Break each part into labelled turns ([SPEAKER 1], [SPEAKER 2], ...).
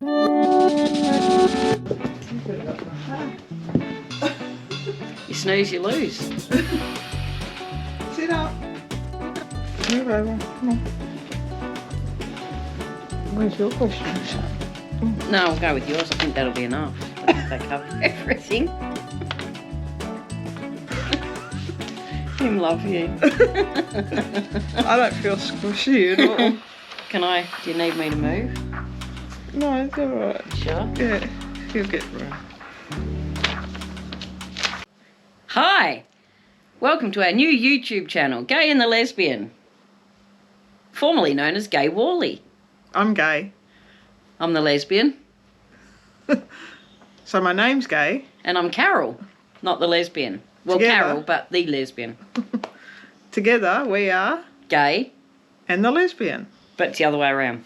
[SPEAKER 1] You snooze, you lose.
[SPEAKER 2] Sit up. Move over. Come on. Where's your question?
[SPEAKER 1] No, I'll go with yours. I think that'll be enough. That covers everything. Him love you.
[SPEAKER 2] I don't feel squishy at all.
[SPEAKER 1] Do you need me to move?
[SPEAKER 2] No, it's alright.
[SPEAKER 1] Sure.
[SPEAKER 2] Yeah, you'll get room.
[SPEAKER 1] Hi! Welcome to our new YouTube channel, Gay and the Lesbian. Formerly known as Gay Wally.
[SPEAKER 2] I'm gay.
[SPEAKER 1] I'm the lesbian.
[SPEAKER 2] So my name's Gay.
[SPEAKER 1] And I'm Carol, not the lesbian. Well,
[SPEAKER 2] Together.
[SPEAKER 1] Carol, but the lesbian.
[SPEAKER 2] Together we are
[SPEAKER 1] Gay,
[SPEAKER 2] and the lesbian.
[SPEAKER 1] but it's the other way around.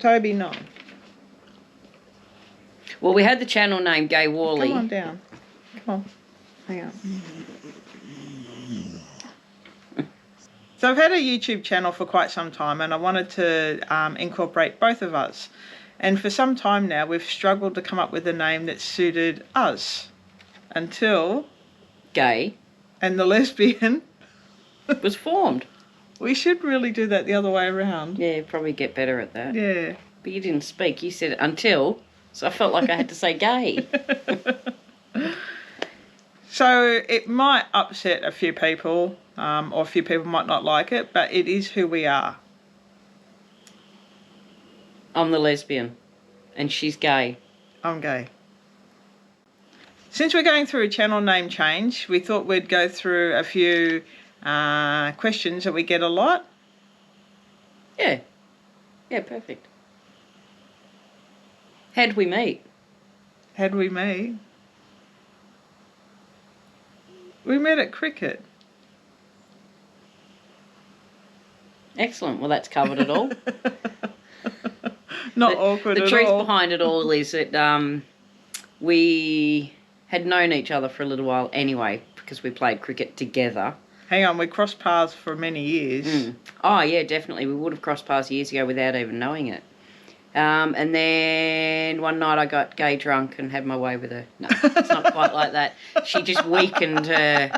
[SPEAKER 2] Toby, no.
[SPEAKER 1] Well, we had the channel name Gay Wally.
[SPEAKER 2] Come on down. Come on. Hang on. So I've had a YouTube channel for quite some time and I wanted to incorporate both of us. And for some time now we've struggled to come up with a name that suited us until
[SPEAKER 1] Gay
[SPEAKER 2] and the lesbian.
[SPEAKER 1] was formed.
[SPEAKER 2] We should really do that the other way around.
[SPEAKER 1] Yeah, probably get better at that.
[SPEAKER 2] Yeah.
[SPEAKER 1] But you didn't speak. You said until, so I felt like I had to say gay.
[SPEAKER 2] So it might upset a few people, or a few people might not like it, but it is who we are.
[SPEAKER 1] I'm the lesbian, and she's gay.
[SPEAKER 2] I'm gay. Since we're going through a channel name change, we thought we'd go through a few questions that we get a lot.
[SPEAKER 1] Yeah. Yeah, perfect. How'd we meet?
[SPEAKER 2] How'd we meet? We met at cricket.
[SPEAKER 1] Excellent. Well, that's covered it all.
[SPEAKER 2] Not awkward at all.
[SPEAKER 1] The truth behind it all is that we had known each other for a little while anyway, because we played cricket together.
[SPEAKER 2] Hang on, we crossed paths for many years.
[SPEAKER 1] Mm. Oh, yeah, definitely. We would have crossed paths years ago without even knowing it. And then one night I got gay drunk and had my way with her. No, it's not quite like that. She just weakened her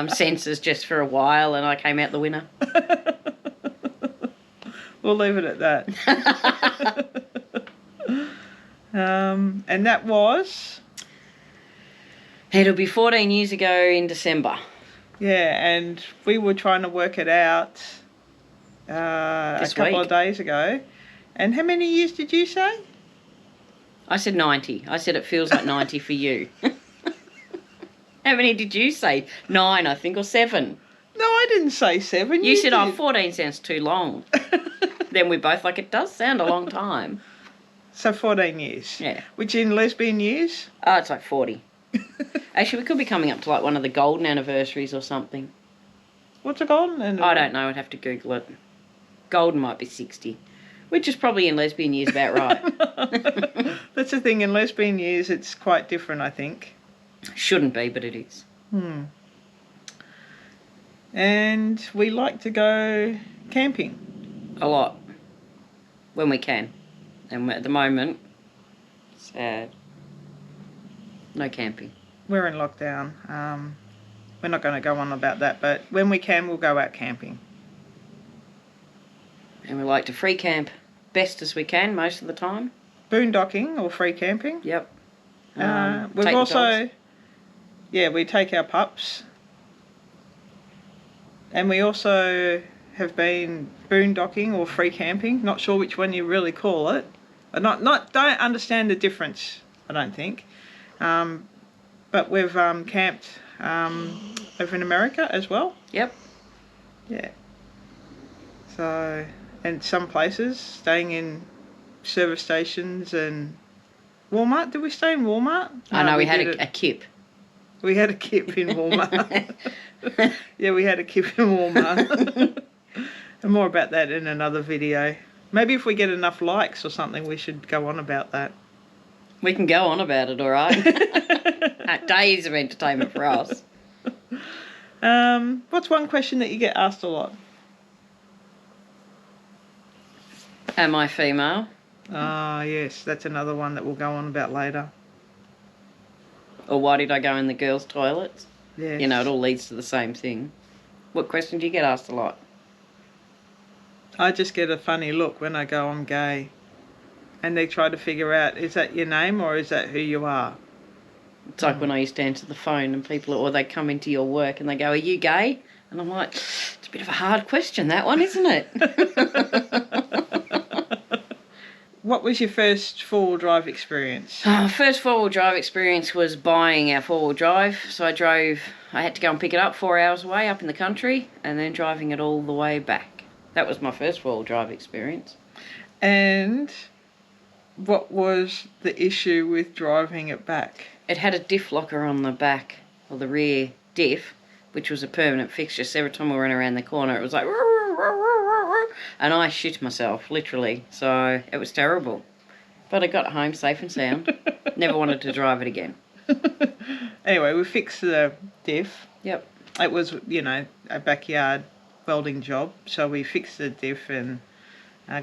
[SPEAKER 1] senses just for a while and I came out the winner.
[SPEAKER 2] We'll leave it at that. And that was?
[SPEAKER 1] It'll be 14 years ago in December.
[SPEAKER 2] Yeah, and we were trying to work it out a couple of days ago. And how many years did you say?
[SPEAKER 1] I said 90. I said it feels like 90 for you. How many did you say? 9, I think, or 7?
[SPEAKER 2] No, I didn't say 7.
[SPEAKER 1] You said,
[SPEAKER 2] did.
[SPEAKER 1] 14 sounds too long. Then we both it does sound a long time.
[SPEAKER 2] So 14 years.
[SPEAKER 1] Yeah.
[SPEAKER 2] Which in lesbian years?
[SPEAKER 1] Oh, it's like 40. Actually, we could be coming up to like one of the golden anniversaries or something.
[SPEAKER 2] What's a golden anniversary?
[SPEAKER 1] I don't know. I'd have to Google it. Golden might be 60. Which is probably in lesbian years about right.
[SPEAKER 2] That's the thing. In lesbian years, it's quite different, I think.
[SPEAKER 1] Shouldn't be, but it is.
[SPEAKER 2] And we like to go camping.
[SPEAKER 1] A lot. When we can. And at the moment, sad. No camping.
[SPEAKER 2] We're in lockdown. We're not going to go on about that, but when we can, we'll go out camping.
[SPEAKER 1] And we like to free camp best as we can most of the time.
[SPEAKER 2] Boondocking or free camping.
[SPEAKER 1] Yep.
[SPEAKER 2] We've
[SPEAKER 1] take
[SPEAKER 2] also, we take our pups. And we also have been boondocking or free camping. Not sure which one you really call it. Don't understand the difference, I don't think. But we've camped over in America as well.
[SPEAKER 1] Yep.
[SPEAKER 2] Yeah. So, and some places, staying in service stations and Walmart. Did we stay in Walmart?
[SPEAKER 1] I know we had a kip.
[SPEAKER 2] We had a kip in Walmart. Yeah, we had a kip in Walmart. And more about that in another video. Maybe if we get enough likes or something, we should go on about that.
[SPEAKER 1] We can go on about it, all right? Days of entertainment for us.
[SPEAKER 2] What's one question that you get asked a lot?
[SPEAKER 1] Am I female?
[SPEAKER 2] Ah, yes, that's another one that we'll go on about later.
[SPEAKER 1] Or why did I go in the girls' toilets?
[SPEAKER 2] Yes.
[SPEAKER 1] You know, it all leads to the same thing. What question do you get asked a lot?
[SPEAKER 2] I just get a funny look when I go, I'm gay. And they try to figure out, is that your name or is that who you are?
[SPEAKER 1] It's like when I used to answer the phone and people, or they come into your work and they go, are you gay? And I'm like, it's a bit of a hard question, that one, isn't it?
[SPEAKER 2] What was your first four-wheel drive experience?
[SPEAKER 1] First four-wheel drive experience was buying our four-wheel drive. So I had to go and pick it up 4 hours away up in the country and then driving it all the way back. That was my first four-wheel drive experience.
[SPEAKER 2] And what was the issue with driving it back?
[SPEAKER 1] It had a diff locker on the back, or the rear diff, which was a permanent fixture. So every time we went around the corner, it was like, and I shit myself, literally. So it was terrible. But I got home safe and sound. Never wanted to drive it again.
[SPEAKER 2] Anyway, we fixed the diff.
[SPEAKER 1] Yep.
[SPEAKER 2] It was, a backyard welding job. So we fixed the diff and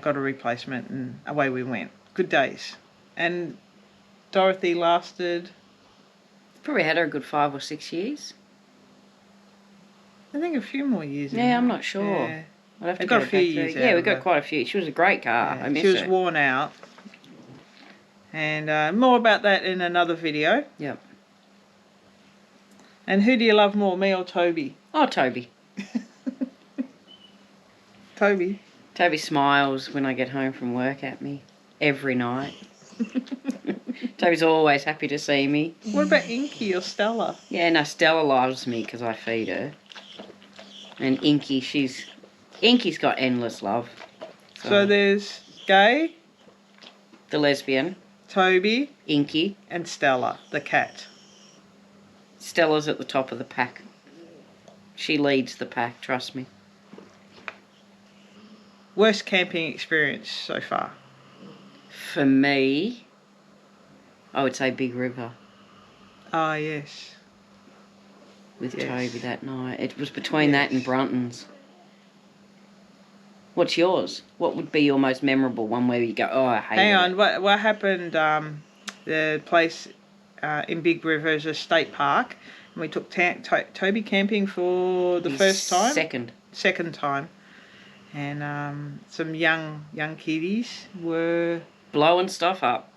[SPEAKER 2] got a replacement and away we went. Good days. And Dorothy lasted...
[SPEAKER 1] Probably had her a good 5 or 6 years.
[SPEAKER 2] I think a few more years.
[SPEAKER 1] Yeah, I'm not sure.
[SPEAKER 2] Yeah.
[SPEAKER 1] I'd have to
[SPEAKER 2] got
[SPEAKER 1] go
[SPEAKER 2] a few
[SPEAKER 1] back
[SPEAKER 2] years
[SPEAKER 1] through.
[SPEAKER 2] out
[SPEAKER 1] Yeah, we
[SPEAKER 2] of
[SPEAKER 1] got
[SPEAKER 2] her.
[SPEAKER 1] quite a few. She was a great car.
[SPEAKER 2] Yeah,
[SPEAKER 1] I miss
[SPEAKER 2] she was
[SPEAKER 1] her.
[SPEAKER 2] worn out. And more about that in another video.
[SPEAKER 1] Yep.
[SPEAKER 2] And who do you love more, me or Toby?
[SPEAKER 1] Oh, Toby.
[SPEAKER 2] Toby.
[SPEAKER 1] Toby smiles when I get home from work at me every night. Toby's always happy to see me.
[SPEAKER 2] What about Inky or Stella?
[SPEAKER 1] Yeah, no, Stella loves me because I feed her. And Inky's got endless love.
[SPEAKER 2] So there's Gay,
[SPEAKER 1] The lesbian,
[SPEAKER 2] Toby,
[SPEAKER 1] Inky.
[SPEAKER 2] and Stella, the cat.
[SPEAKER 1] Stella's at the top of the pack. She leads the pack, trust me.
[SPEAKER 2] Worst camping experience so far?
[SPEAKER 1] For me, I would say Big River
[SPEAKER 2] Ah, yes.
[SPEAKER 1] with
[SPEAKER 2] Yes.
[SPEAKER 1] Toby that night. It was between that and
[SPEAKER 2] Yes.
[SPEAKER 1] Brunton's. What's yours? What would be your most memorable one where you go, oh, I hate it?
[SPEAKER 2] Hang on, what happened, the place in Big River is a state park, and we took Toby camping for the first time? Second time. And some young kiddies were...
[SPEAKER 1] Blowing stuff up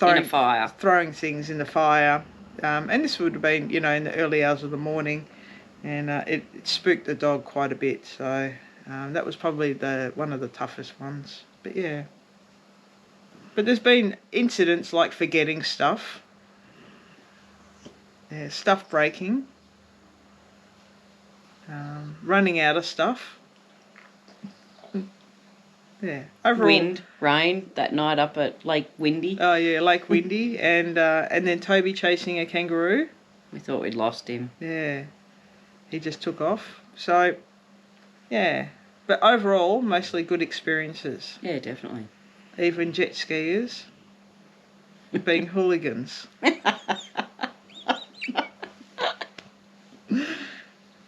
[SPEAKER 1] in a fire.
[SPEAKER 2] Throwing things in the fire. And this would have been, in the early hours of the morning, and it spooked the dog quite a bit, so that was probably one of the toughest ones. But yeah. But there's been incidents like forgetting stuff. Yeah, stuff breaking. Running out of stuff. Yeah. Overall,
[SPEAKER 1] Wind, rain, that night up at Lake Windy.
[SPEAKER 2] Oh yeah, Lake Windy, and then Toby chasing a kangaroo.
[SPEAKER 1] We thought we'd lost him.
[SPEAKER 2] Yeah, he just took off. So, yeah, but overall, mostly good experiences.
[SPEAKER 1] Yeah, definitely.
[SPEAKER 2] Even jet skiers being hooligans.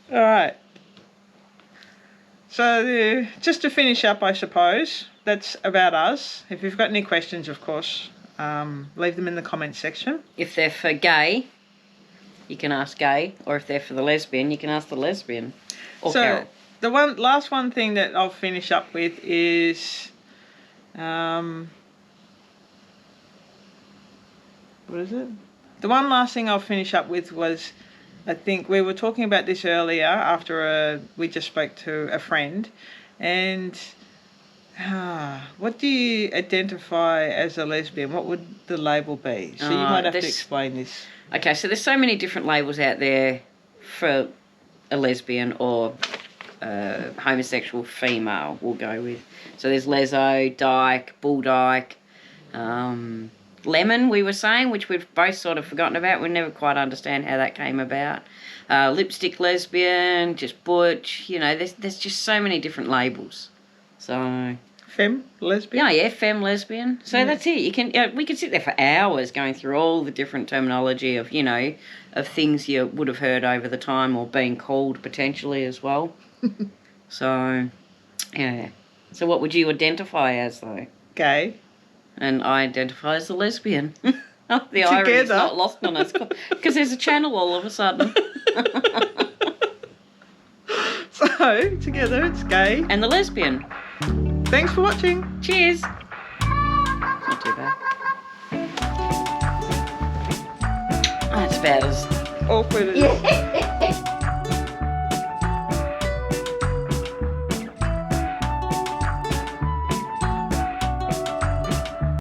[SPEAKER 2] All right. So just to finish up, I suppose, that's about us. If you've got any questions, of course, leave them in the comments section.
[SPEAKER 1] If they're for gay, you can ask gay, or if they're for the lesbian, you can ask the lesbian. Or Carol.
[SPEAKER 2] The last thing that I'll finish up with is, what is it? The one last thing I'll finish up with was, I think we were talking about this earlier after we just spoke to a friend, and what do you identify as a lesbian? What would the label be? So you might have to explain this.
[SPEAKER 1] Okay, so there's so many different labels out there for a lesbian or homosexual female, we'll go with. So there's leso, dyke, bull dyke, lemon, we were saying, which we've both sort of forgotten about. We never quite understand how that came about. Lipstick lesbian, just butch, there's just so many different labels. So
[SPEAKER 2] lesbian.
[SPEAKER 1] Yeah, femme, lesbian. So that's it. You can we could sit there for hours going through all the different terminology of, of things you would have heard over the time or been called potentially as well. So, yeah. So what would you identify as, though?
[SPEAKER 2] Gay.
[SPEAKER 1] And I identify as a lesbian. The irony's not lost on us because there's a channel all of a sudden.
[SPEAKER 2] So, together it's gay.
[SPEAKER 1] And the lesbian.
[SPEAKER 2] Thanks for watching.
[SPEAKER 1] Cheers. Not too bad. That's about as
[SPEAKER 2] Awkward as...